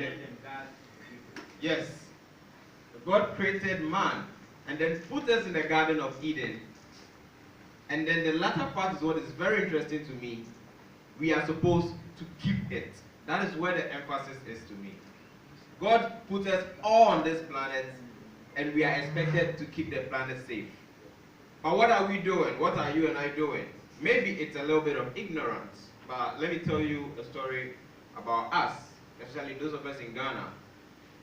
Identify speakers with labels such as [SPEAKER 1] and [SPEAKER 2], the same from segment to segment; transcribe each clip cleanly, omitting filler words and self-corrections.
[SPEAKER 1] then, yes, God created man and then put us in the Garden of Eden. And then the latter part is what is very interesting to me. We are supposed to keep it. That is where the emphasis is to me. God put us all on this planet, and we are expected to keep the planet safe. But what are we doing? What are you and I doing? Maybe it's a little bit of ignorance, but let me tell you a story about us, especially those of us in Ghana.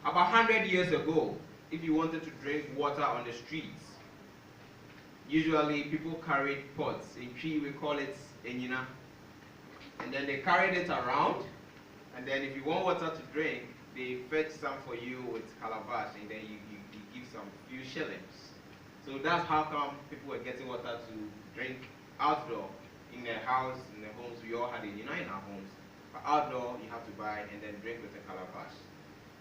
[SPEAKER 1] About 100 years ago, if you wanted to drink water on the streets, usually people carried pots. In Tree, we call it enyina. And then they carried it around, and then if you want water to drink, they fetch some for you with calabash, and then you give some few shillings. So that's how come people were getting water to drink outdoor. In the house, in the homes, we all had enyina in our homes. But outdoor, you have to buy and then drink with a calabash.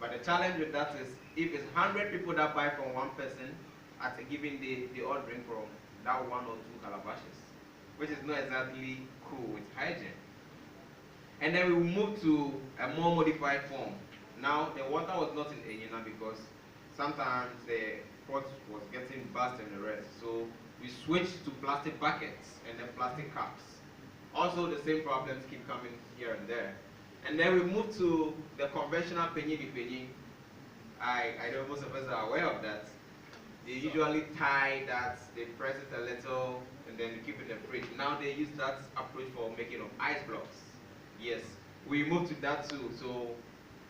[SPEAKER 1] But the challenge with that is, if it's 100 people that buy from one person, at a given day, they all drink from that one or two calabashes, which is not exactly cool with hygiene. And then we moved to a more modified form. Now, the water was not in enyina because sometimes the pot was getting burst and the rest. So we switched to plastic buckets and then plastic cups. Also, the same problems keep coming here and there. And then we moved to the conventional penny di penny. I know most of us are aware of that. They usually tie that, they press it a little, and then keep it in the fridge. Now they use that approach for making of ice blocks. Yes, we moved to that too. So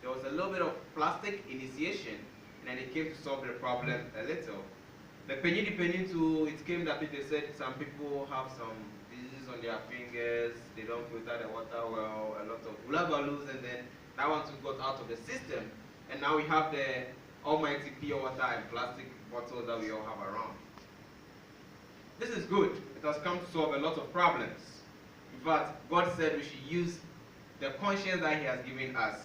[SPEAKER 1] there was a little bit of plastic initiation, and then it came to solve the problem a little. The penny di penny too, it came that they said some people have some diseases on their fingers, they don't filter the water well, a lot of hula balloons, and then that one too got out of the system. And now we have the almighty pure water and plastic bottles that we all have around. This is good. It has come to solve a lot of problems. In fact, God said we should use the conscience that He has given us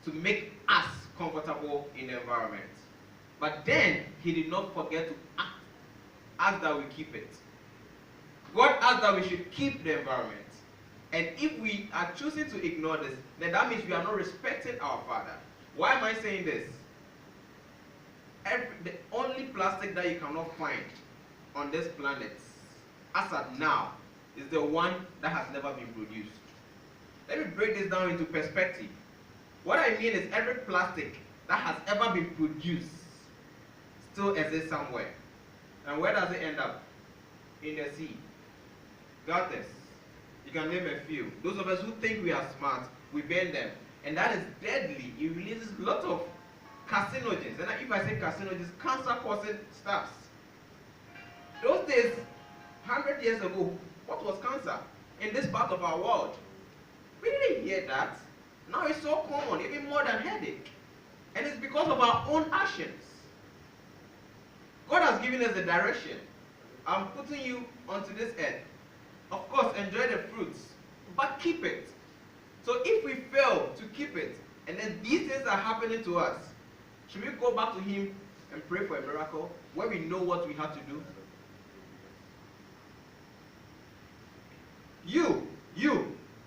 [SPEAKER 1] to make us comfortable in the environment. But then He did not forget to ask that we keep it. God asked that we should keep the environment. And if we are choosing to ignore this, then that means we are not respecting our Father. Why am I saying this? The only plastic that you cannot find on this planet, as of now, is the one that has never been produced. Let me break this down into perspective. What I mean is every plastic that has ever been produced still exists somewhere. And where does it end up? In the sea. Got this? You can name a few. Those of us who think we are smart, we burn them. And that is deadly. It releases a lot of carcinogens. And if I say carcinogens, cancer-causing stuffs. Those days, 100 years ago, what was cancer in this part of our world? We didn't hear that. Now it's so common, even more than headache. And it's because of our own actions. God has given us a direction. I'm putting you onto this earth. Of course, enjoy the fruits, but keep it. So if we fail to keep it, and then these things are happening to us, should we go back to Him and pray for a miracle when we know what we have to do?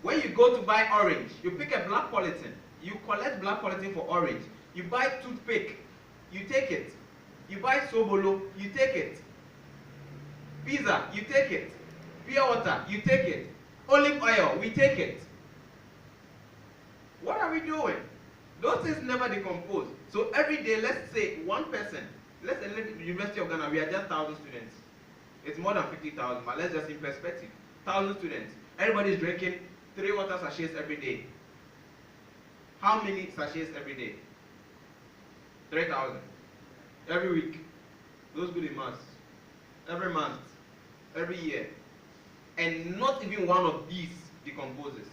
[SPEAKER 1] When you go to buy orange, you pick a black polythene. You collect black polythene for orange. You buy toothpick, you take it. You buy sobolo, you take it. Pizza, you take it. Pure water, you take it. Olive oil, we take it. What are we doing? Those things never decompose. So every day, let's say one person, let's say the University of Ghana, we are just 1,000 students. It's more than 50,000, but let's just in perspective. 1,000 students. Everybody is drinking 3 water sachets every day. How many sachets every day? 3,000. Every week. Those good in maths. Every month. Every year. And not even one of these decomposes.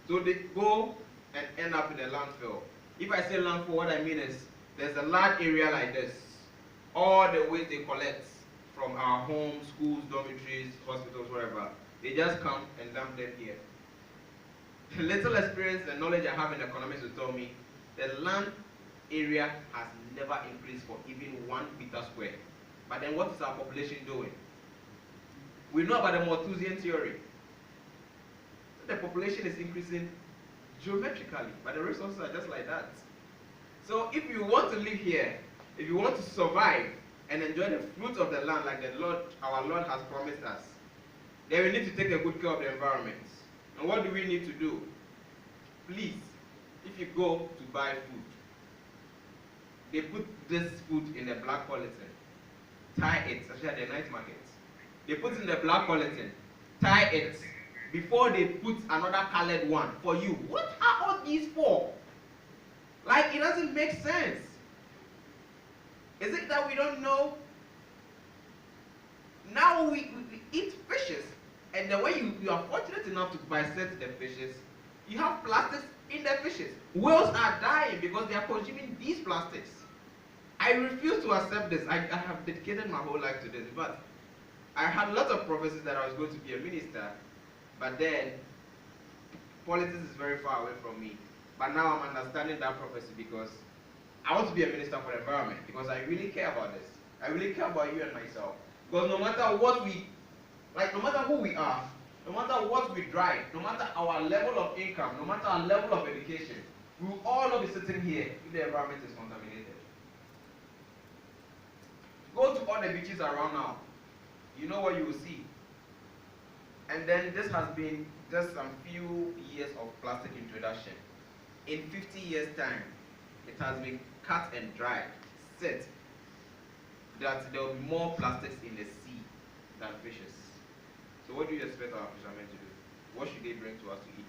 [SPEAKER 1] So they go and end up in a landfill. If I say landfill, what I mean is there's a large area like this. All the waste they collect from our homes, schools, dormitories, hospitals, wherever, they just come and dump them here. The little experience and knowledge I have in economics will tell me the land area has never increased for even 1 meter square. But then what is our population doing? We know about the Malthusian theory. The population is increasing geometrically, but the resources are just like that. So if you want to live here, if you want to survive and enjoy the fruit of the land like the Lord, our Lord has promised us, then we need to take a good care of the environment. And what do we need to do? Please, if you go to buy food, they put this food in a black polythene, tie it, especially at the night markets. They put it in the black polythene, tie it, before they put another colored one for you. What are all these for? Like, it doesn't make sense. Is it that we don't know? Now we eat fishes, and then when you are fortunate enough to bisect the fishes, you have plastics in the fishes. Whales are dying because they are consuming these plastics. I refuse to accept this. I have dedicated my whole life to this, but I had lots of prophecies that I was going to be a minister, but then politics is very far away from me. But now I'm understanding that prophecy because I want to be a minister for the environment, because I really care about this. I really care about you and myself. Because no matter what we, no matter who we are, no matter what we drive, no matter our level of income, no matter our level of education, we will all not be sitting here if the environment is contaminated. Go to all the beaches around now. You know what you will see. And then this has been just some few years of plastic introduction. In 50 years' time, it has been cut and dried, set, that there will be more plastics in the sea than fishes. So what do you expect our fishermen to do? What should they bring to us to eat?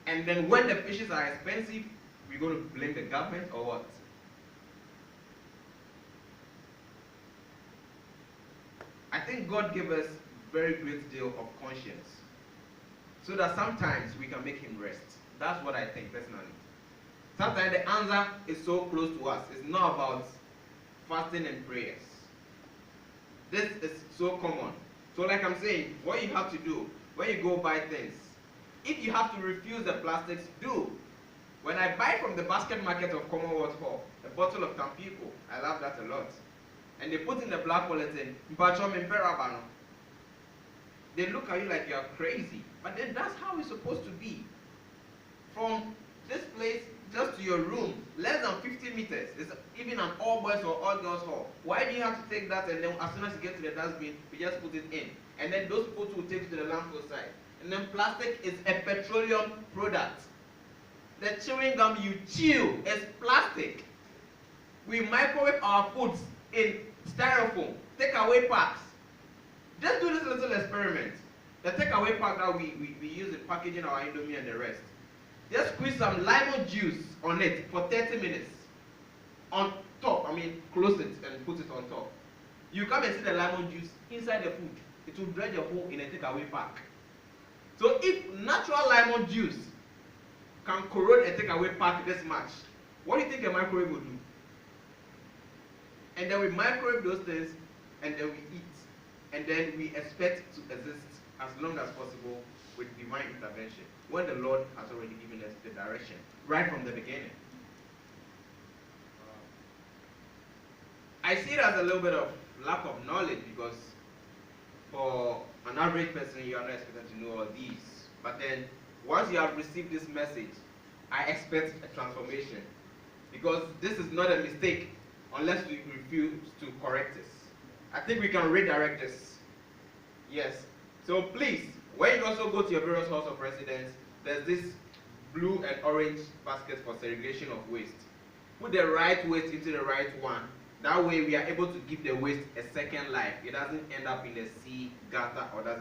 [SPEAKER 1] And then when the fishes are expensive, we're going to blame the government or what? I think God gave us very great deal of conscience, so that sometimes we can make him rest. That's what I think personally. Sometimes the answer is so close to us. It's not about fasting and prayers. This is so common. So like I'm saying, what you have to do when you go buy things, if you have to refuse the plastics, do. When I buy from the basket market of Commonwealth Hall, a bottle of Tampico, I love that a lot. And they put in the black polythene, they look at you like you are crazy. But then that's how it's supposed to be. From this place just to your room, less than 50 meters. It's even an all boys or all girls hall. Why do you have to take that and then as soon as you get to the dustbin, you just put it in? And then those people will take it to the landfill side. And then plastic is a petroleum product. The chewing gum you chew is plastic. We microwave our foods in styrofoam, takeaway packs. Just do this little experiment. The takeaway pack that we use in packaging our Indomie and the rest. Just squeeze some lemon juice on it for 30 minutes. On top, close it and put it on top. You come and see the lemon juice inside the food. It will dredge your hole in a takeaway pack. So if natural lemon juice can corrode a takeaway pack this much, what do you think a microwave will do? And then we microwave those things, and then we eat. And then we expect to exist as long as possible with divine intervention, when the Lord has already given us the direction, right from the beginning. I see it as a little bit of lack of knowledge, because for an average person, you are not expected to know all these. But then, once you have received this message, I expect a transformation. Because this is not a mistake unless we refuse to correct this. I think we can redirect this. Yes. So please, when you also go to your various house of residence, there's this blue and orange basket for segregation of waste. Put the right waste into the right one. That way we are able to give the waste a second life. It doesn't end up in the sea, gutter, or doesn't